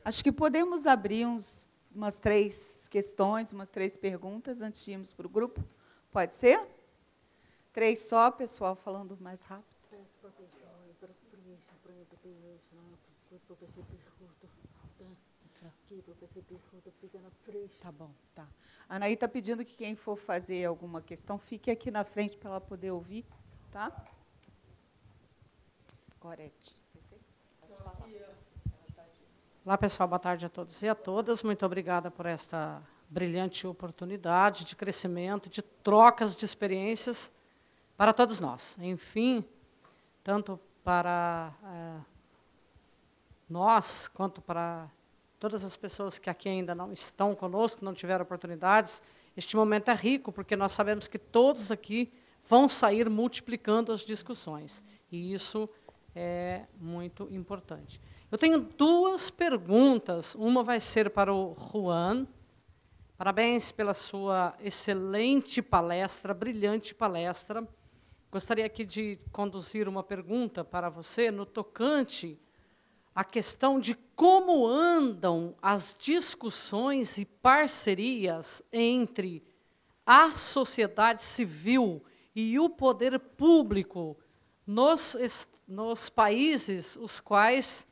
Acho que podemos abrir umas 3 questões, umas 3 perguntas, antes de irmos para o grupo. Pode ser? 3 só, pessoal, falando mais rápido. Tá bom, tá. A Anaí está pedindo que quem for fazer alguma questão, fique aqui na frente para ela poder ouvir, tá? Gorete. Olá, pessoal, boa tarde a todos e a todas. Muito obrigada por esta brilhante oportunidade de crescimento, de trocas de experiências para todos nós. Enfim, tanto para nós, quanto para todas as pessoas que aqui ainda não estão conosco, não tiveram oportunidades, este momento é rico, porque nós sabemos que todos aqui vão sair multiplicando as discussões, e isso é muito importante. Eu tenho 2 perguntas, uma vai ser para o Juan. Parabéns pela sua excelente palestra, brilhante palestra. Gostaria aqui de conduzir uma pergunta para você no tocante à questão de como andam as discussões e parcerias entre a sociedade civil e o poder público nos países os quais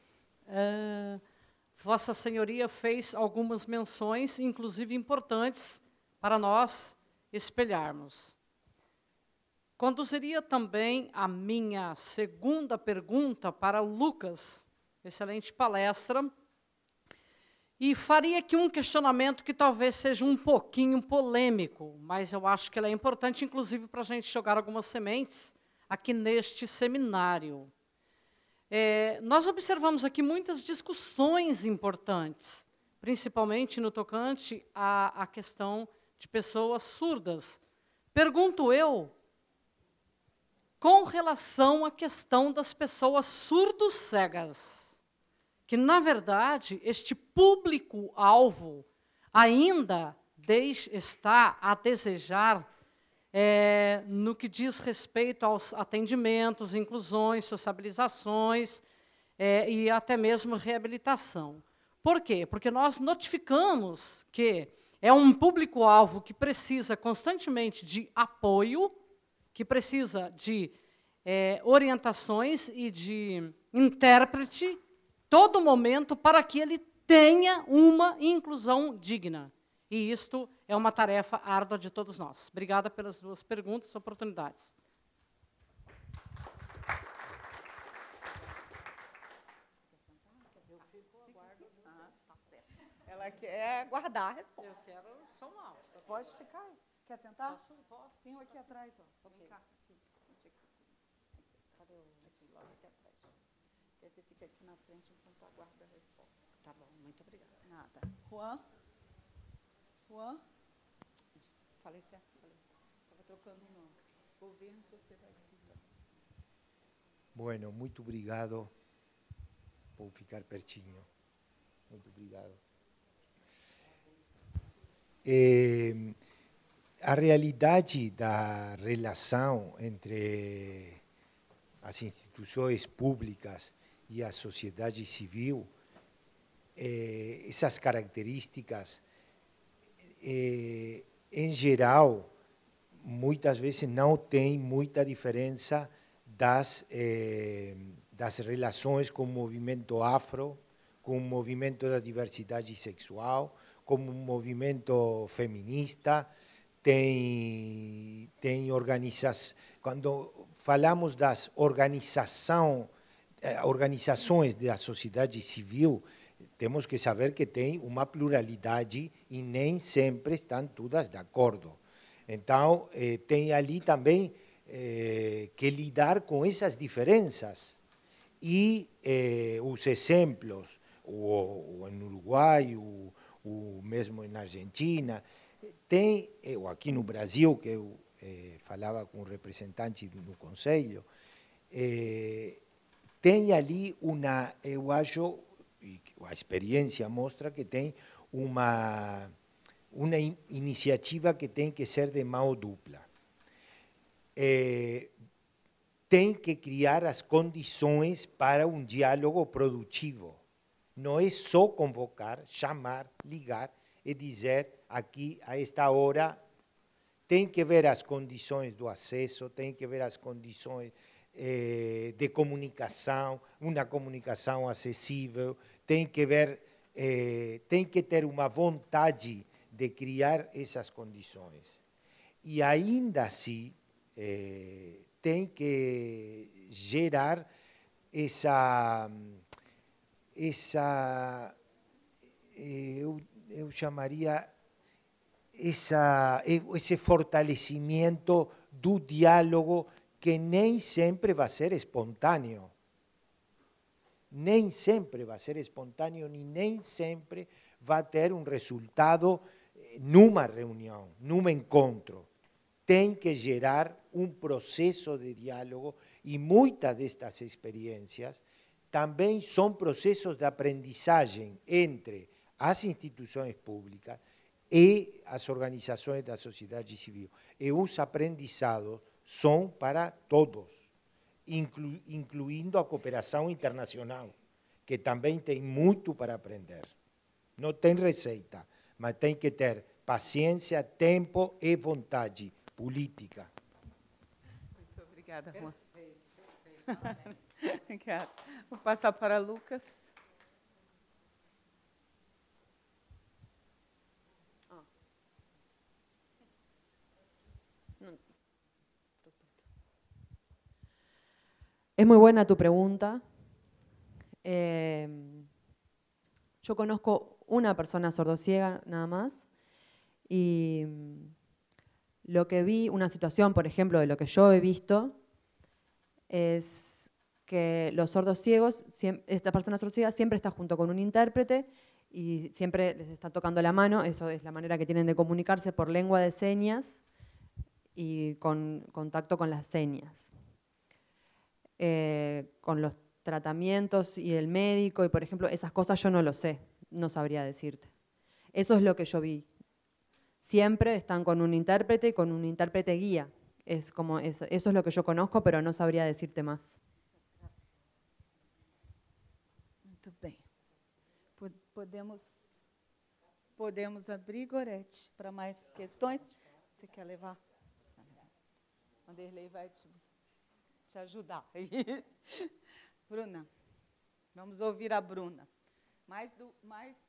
Vossa Senhoria fez algumas menções, inclusive importantes, para nós espelharmos. Conduziria também a minha segunda pergunta para o Lucas, excelente palestra, e faria aqui um questionamento que talvez seja um pouquinho polêmico, mas eu acho que ele é importante, inclusive, para a gente jogar algumas sementes aqui neste seminário. Nós observamos aqui muitas discussões importantes, principalmente no tocante à questão de pessoas surdas. Pergunto eu, com relação à questão das pessoas surdo-cegas, que, na verdade, este público-alvo ainda está a desejar no que diz respeito aos atendimentos, inclusões, sociabilizações e até mesmo reabilitação. Por quê? Porque nós notificamos que é um público-alvo que precisa constantemente de apoio, que precisa de orientações e de intérprete todo momento para que ele tenha uma inclusão digna. E isto é uma tarefa árdua de todos nós. Obrigada pelas 2 perguntas e oportunidades. Ela quer guardar a resposta. Eu quero só uma aula. Pode ficar. Quer sentar? Posso. Tem um aqui atrás, ó. Okay. Vem cá. Cadê o aqui, logo aqui atrás? Aí você fica aqui na frente enquanto aguarda a resposta. Tá bom, muito obrigada. Nada. Juan? Falei certo? Falei. Estava trocando o nome. Governo e Sociedade Civil. Bueno, muito obrigado por ficar pertinho. Muito obrigado. A realidade da relação entre as instituições públicas e a sociedade civil, essas características, em geral, muitas vezes não tem muita diferença das relações com o movimento afro, com o movimento da diversidade sexual, com o movimento feminista. Tem organizações, quando falamos das organizações da sociedade civil, temos que saber que tem uma pluralidade e nem sempre estão todas de acordo. Então, tem ali também que lidar com essas diferenças. E os exemplos, ou em Uruguai, ou mesmo na Argentina, tem, ou aqui no Brasil, que eu falava com representantes no Conselho, tem ali eu acho, e a experiência mostra que tem uma iniciativa que tem que ser de mão dupla. Tem que criar as condições para um diálogo produtivo Não é só convocar, chamar, ligar e dizer aqui, a esta hora, tem que ver as condições do acesso, tem que ver as condições de comunicação, uma comunicação acessível, tem que ver, tem que ter uma vontade de criar essas condições. E ainda assim, tem que gerar eu chamaria esse fortalecimento do diálogo que nem sempre vai ser espontâneo. Nem sempre vai ser espontâneo, nem sempre vai ter um resultado numa reunião, num encontro. Tem que gerar um processo de diálogo e muitas destas experiências também são processos de aprendizagem entre as instituições públicas e as organizações da sociedade civil. E os aprendizados são para todos, incluindo a cooperação internacional, que também tem muito para aprender. Não tem receita, mas tem que ter paciência, tempo e vontade política. Muito obrigada, Juan. Obrigada. Vou passar para Lucas. Es muy buena tu pregunta. Yo conozco una persona sordociega nada más y lo que vi, una situación, por ejemplo, de lo que yo he visto, es que los sordos ciegos, esta persona sordociega siempre está junto con un intérprete y siempre les está tocando la mano, eso es la manera que tienen de comunicarse por lengua de señas y con contacto con las señas. Con los tratamientos y el médico, y por ejemplo, esas cosas yo no lo sé, no sabría decirte. Eso es lo que yo vi. Siempre están con un intérprete y con un intérprete guía. Eso es lo que yo conozco, pero no sabría decirte más. Muito bem. Podemos abrir, Gorete, para mais questões? Você quer levar? Vanderlei vai te ajudar. Bruna, vamos ouvir a Bruna.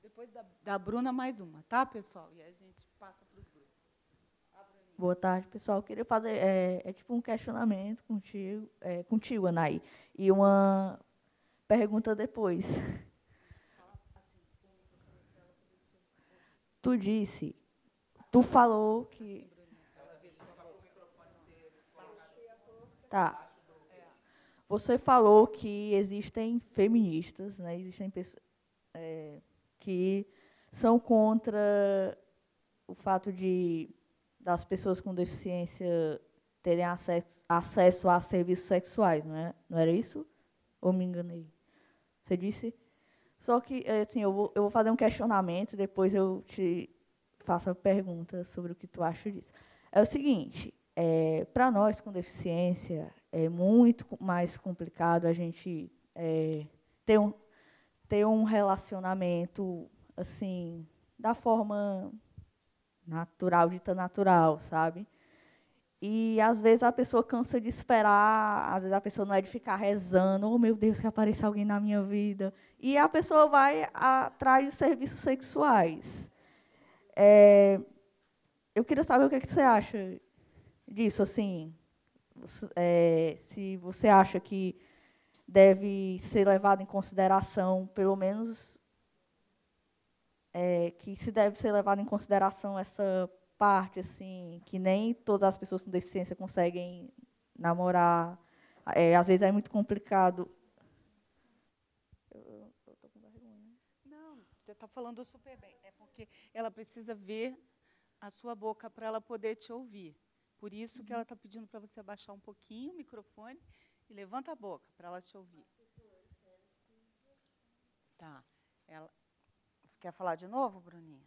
Depois da Bruna, mais uma, tá, pessoal? E a gente passa para os grupos. Boa tarde, pessoal. Eu queria fazer tipo um questionamento contigo, Anaí, e uma pergunta depois. Tu falou que... Tá. Você falou que existem feministas, né? Existem pessoas que são contra o fato das pessoas com deficiência terem acesso a serviços sexuais, não é? Não era isso? Ou me enganei? Você disse? Só que assim, eu vou fazer um questionamento e depois eu te faço a pergunta sobre o que tu acha disso. É o seguinte, para nós com deficiência, é muito mais complicado a gente ter um relacionamento assim, da forma natural, dita natural, sabe? E, às vezes, a pessoa cansa de esperar, às vezes a pessoa não é de ficar rezando, oh, meu Deus, que apareça alguém na minha vida. E a pessoa vai atrás de serviços sexuais. Eu queria saber o que você acha disso, assim, se você acha que deve ser levado em consideração, pelo menos, que se deve ser levado em consideração essa parte, assim, que nem todas as pessoas com deficiência conseguem namorar. Às vezes é muito complicado. Eu estou com vergonha. Não, você está falando super bem. É porque ela precisa ver a sua boca para ela poder te ouvir. Por isso que ela está pedindo para você abaixar um pouquinho o microfone e levanta a boca para ela te ouvir. Tá. Quer falar de novo, Bruninha?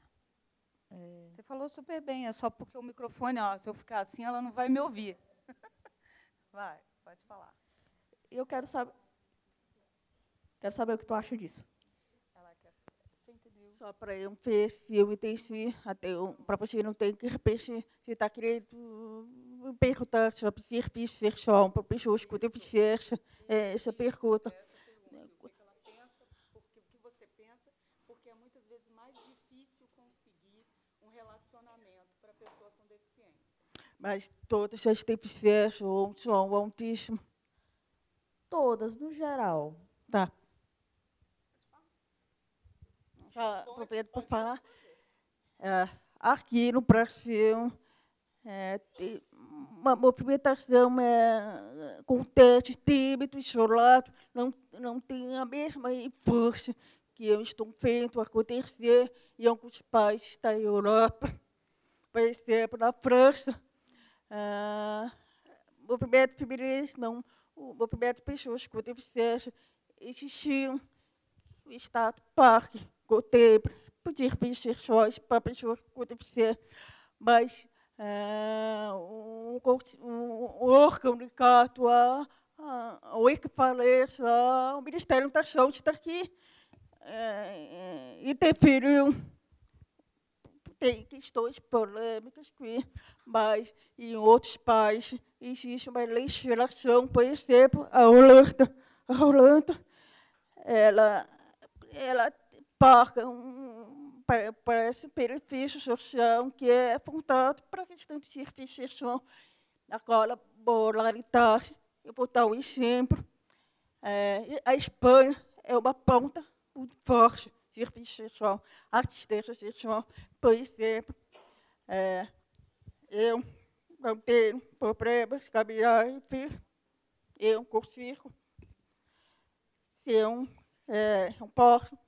Você falou super bem, é só porque o microfone, ó, se eu ficar assim, ela não vai me ouvir. Vai, pode falar. Eu quero saber o que tu acha disso. Ela Só para eu ver se eu entendi, para você não ter que repetir, você está querendo perguntar sobre serviço sexual para pessoas com deficiência, essa pergunta. O que você pensa, porque é muitas vezes mais difícil conseguir um relacionamento para pessoa com deficiência. Mas todas as deficiências, ou são autismo, Todas, no geral. tá. Já aproveito para falar. Aqui no Brasil, tem uma movimentação com testes tímidos, isolados, não tem a mesma força que eu estou vendo acontecer em alguns países da Europa, por exemplo, na França. Movimento feminista, não, o movimento de pessoas com deficiência existiam no Estado Parque, Gotembre, pedir sexuais para pessoas com deficiência, mas um órgão ligado ao equivalente ao Ministério da Saúde está aqui, interferiu. Tem questões polêmicas, mas em outros países existe uma legislação, por exemplo, a Holanda ela paga parece benefício social que é apontado para a questão de serviço sexual. Agora, moralidade, eu vou dar um exemplo. A Espanha é uma ponta muito forte de serviço sexual, assistência sexual. Por exemplo, eu não tenho problemas capilares, eu consigo, se eu posso,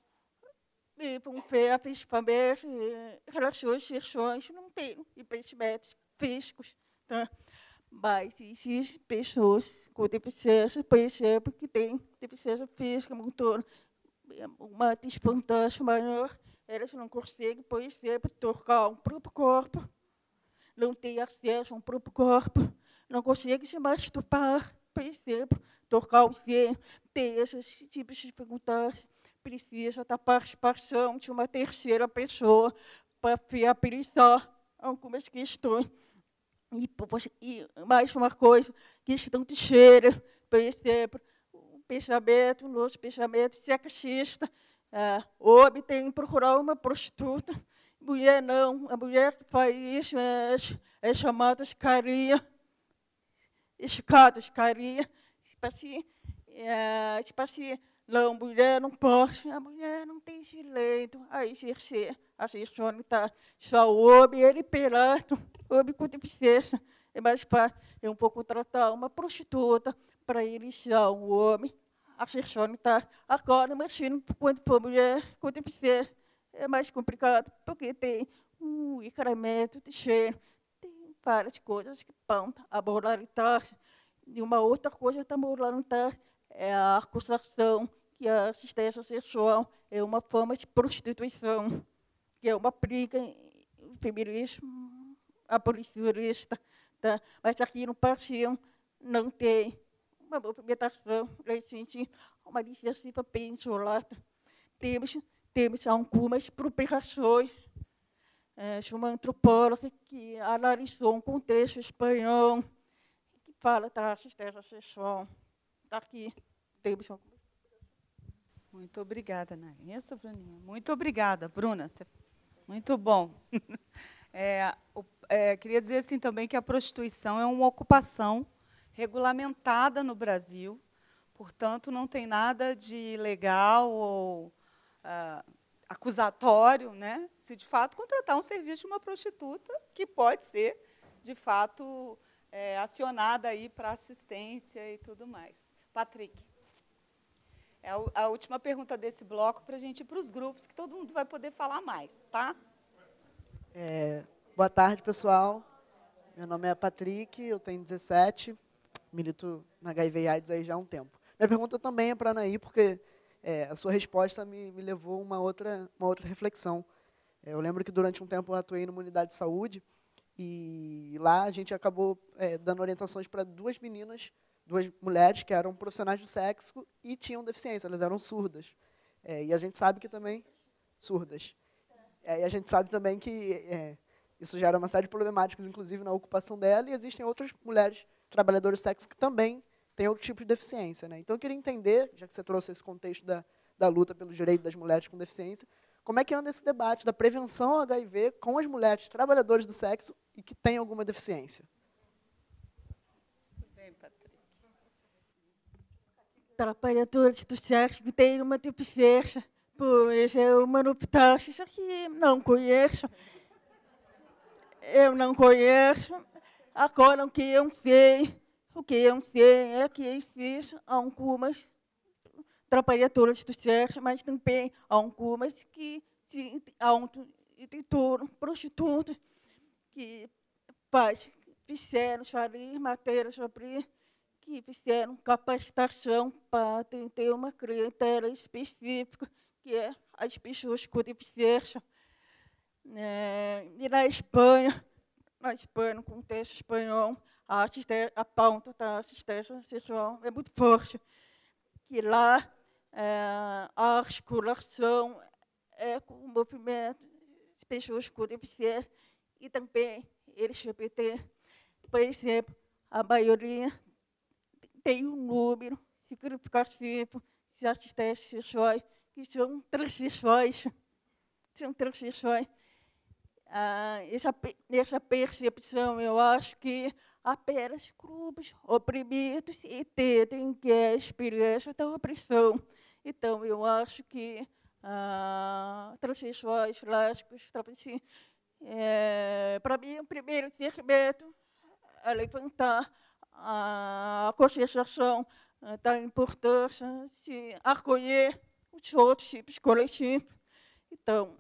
principalmente relações sexuais, não tenho impedimentos físicos, tá? Mas existem pessoas com deficiência, por exemplo, que têm deficiência física, motora, uma desvantagem maior, elas não conseguem, por exemplo, tocar um próprio corpo, não têm acesso a um próprio corpo, não conseguem se masturbar, por exemplo, tocar o seno, tem esses tipos de dificuldades. Precisa da participação de uma terceira pessoa para viabilizar algumas questões. E mais uma coisa, questão de cheiro, por exemplo, nosso pensamento sexista, o homem tem que procurar uma prostituta, mulher não, a mulher que faz isso é chamada de carinha, escada de carinha, tipo assim, não, mulher não pode, a mulher não tem direito a exercer a sexualidade. Só o homem, ele pelado, o homem com deficiência, é mais fácil, um pouco tratar uma prostituta para iniciar um homem a sexualidade. Agora, imagina, quando for mulher com deficiência, é mais complicado, porque tem um incremento de cheiro, tem várias coisas que apontam a moralidade. E uma outra coisa da moralidade é a acusação que a assistência sexual é uma forma de prostituição, que é uma briga em feminismo abolicionista, tá? Mas aqui no Brasil não tem uma movimentação, uma iniciativa bem isolada. Temos algumas publicações de uma antropóloga que analisou um contexto espanhol que fala da assistência sexual. Aqui temos algumas. Muito obrigada, Narissa, Bruninha. Muito obrigada, Bruna. Muito bom. Queria dizer assim também que a prostituição é uma ocupação regulamentada no Brasil, portanto, não tem nada de ilegal ou acusatório, né, se de fato contratar um serviço de uma prostituta, que pode ser, de fato, acionada aí para assistência e tudo mais. Patrick. É a última pergunta desse bloco para a gente ir para os grupos, que todo mundo vai poder falar mais, tá? Boa tarde, pessoal. Meu nome é Patrick, eu tenho 17, milito na HIV AIDS aí já há um tempo. Minha pergunta também é para a Anaí, porque a sua resposta me levou a uma outra reflexão. Eu lembro que durante um tempo eu atuei numa unidade de saúde e lá a gente acabou dando orientações para duas mulheres que eram profissionais do sexo e tinham deficiência, elas eram surdas. E a gente sabe que também surdas. E a gente sabe também que isso gera uma série de problemáticas, inclusive na ocupação dela, e existem outras mulheres trabalhadoras do sexo que também têm outro tipo de deficiência, né? Então, eu queria entender, já que você trouxe esse contexto da luta pelo direito das mulheres com deficiência, como é que anda esse debate da prevenção ao HIV com as mulheres trabalhadoras do sexo e que têm alguma deficiência? Tudo bem, Patrick. Trabalhadores do sexo que têm uma deficiência, pois é uma novidade que não conheço. Eu não conheço. Agora, o que eu sei é que existem algumas trabalhadoras do sexo, mas também algumas que se auto-intitulam prostitutas, que fizeram matérias sobre, que fizeram capacitação para ter uma clientela específica, que é as pessoas com deficiência. E na Espanha, no contexto espanhol, a pauta da assistência sexual é muito forte, que lá a articulação é com o movimento de pessoas com deficiência e também LGBT. Por exemplo, a maioria tem um número significativo de assistentes sexuais que são transexuais. Essa percepção, eu acho que apenas grupos oprimidos entendem que é a experiência da opressão. Então, eu acho que transexuais, lésbicos, travestis, para mim, o primeiro segmento é levantar a conscientização da importância de acolher os outros tipos coletivos. Então,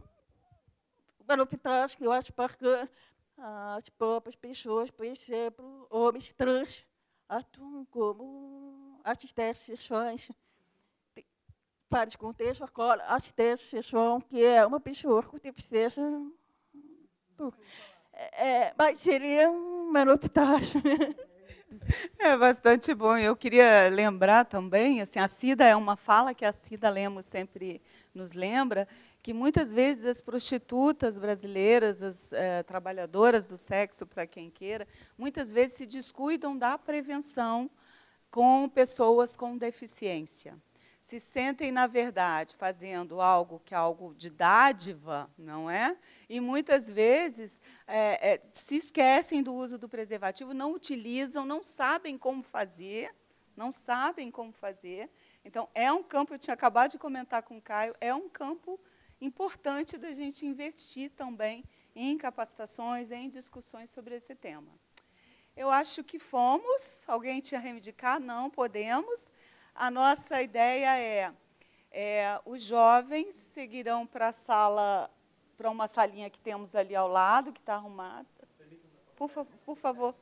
uma novidade que eu acho bacana, as próprias pessoas, por exemplo, homens trans, atuam como assistentes sexuais. Para esse contexto, agora, assistente sexual, que é uma pessoa com deficiência, mas seria uma novidade. É bastante bom. Eu queria lembrar também, assim, a Cida é uma fala que a Cida Lemos sempre nos lembra, que muitas vezes as prostitutas brasileiras, as trabalhadoras do sexo, para quem queira, muitas vezes se descuidam da prevenção com pessoas com deficiência. Se sentem, na verdade, fazendo algo que é algo de dádiva, não é? E muitas vezes se esquecem do uso do preservativo, não utilizam, não sabem como fazer, Então, é um campo, eu tinha acabado de comentar com o Caio, é um campo importante da gente investir também em capacitações, em discussões sobre esse tema. Eu acho que fomos, alguém tinha reivindicar? Não, podemos. A nossa ideia os jovens seguirão para a sala, para uma salinha que temos ali ao lado, que está arrumada. Por favor.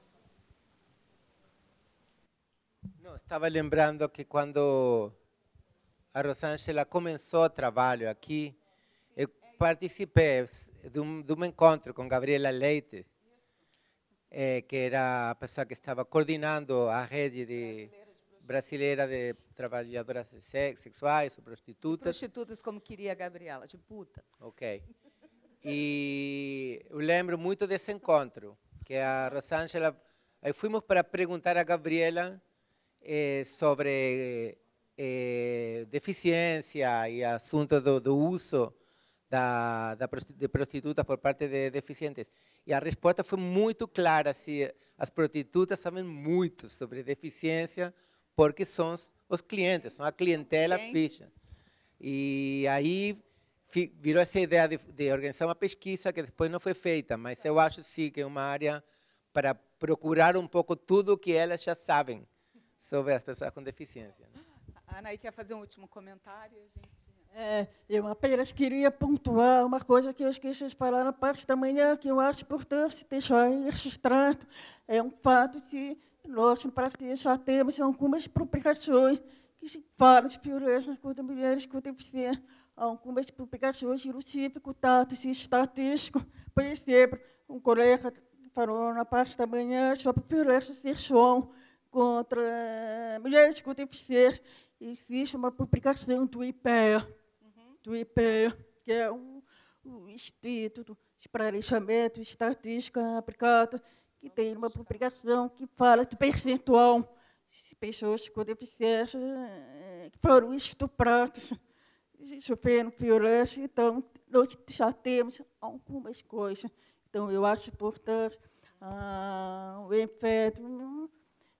Não, estava lembrando que quando a Rosângela começou o trabalho aqui, eu participei de um encontro com Gabriela Leite, que era a pessoa que estava coordenando a rede brasileira de trabalhadoras sexuais ou prostitutas. Prostitutas, como queria a Gabriela, de putas. Ok. E eu lembro muito desse encontro, que a Rosângela, fomos para perguntar a Gabriela sobre deficiência e assunto do uso de prostitutas por parte de deficientes. E a resposta foi muito clara, se as prostitutas sabem muito sobre deficiência, porque são os clientes, são a clientela fixa. E aí virou essa ideia de organizar uma pesquisa que depois não foi feita, mas eu acho sim que é uma área para procurar um pouco tudo o que elas já sabem sobre as pessoas com deficiência. A Anaí quer fazer um último comentário? Eu apenas queria pontuar uma coisa que eu esqueci de falar na parte da manhã, que eu acho importante deixar registrado. É um fato de nós, no Brasil, já temos algumas publicações que falam de violência contra mulheres com deficiência, algumas publicações de típico, dados e estatísticos. Por exemplo, um colega falou na parte da manhã sobre violência sexual contra mulheres com deficiência. Existe uma publicação do IPEA, que é um o Instituto de Planejamento e Estatística Aplicada, que tem uma publicação que fala do percentual de pessoas com deficiência que foram estupradas, sofrendo violência. Então, nós já temos algumas coisas. Então, eu acho importante o EFET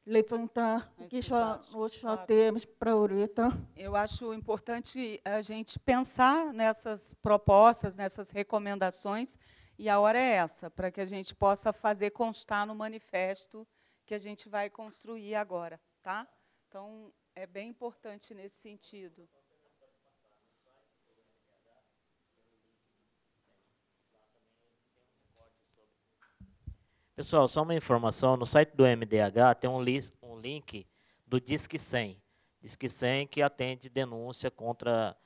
levantar o que nós já temos para orientar. Eu acho importante a gente pensar nessas propostas, nessas recomendações, e a hora é essa, para que a gente possa fazer constar no manifesto que a gente vai construir agora, tá? Então, é bem importante nesse sentido. Pessoal, só uma informação, no site do MDH tem um link do Disque 100. Disque 100 que atende denúncia contra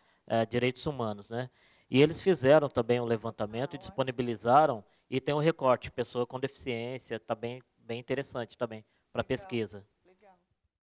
direitos humanos, né? E eles fizeram também um levantamento e disponibilizaram, e tem um recorte, pessoa com deficiência, está bem interessante também para pesquisa.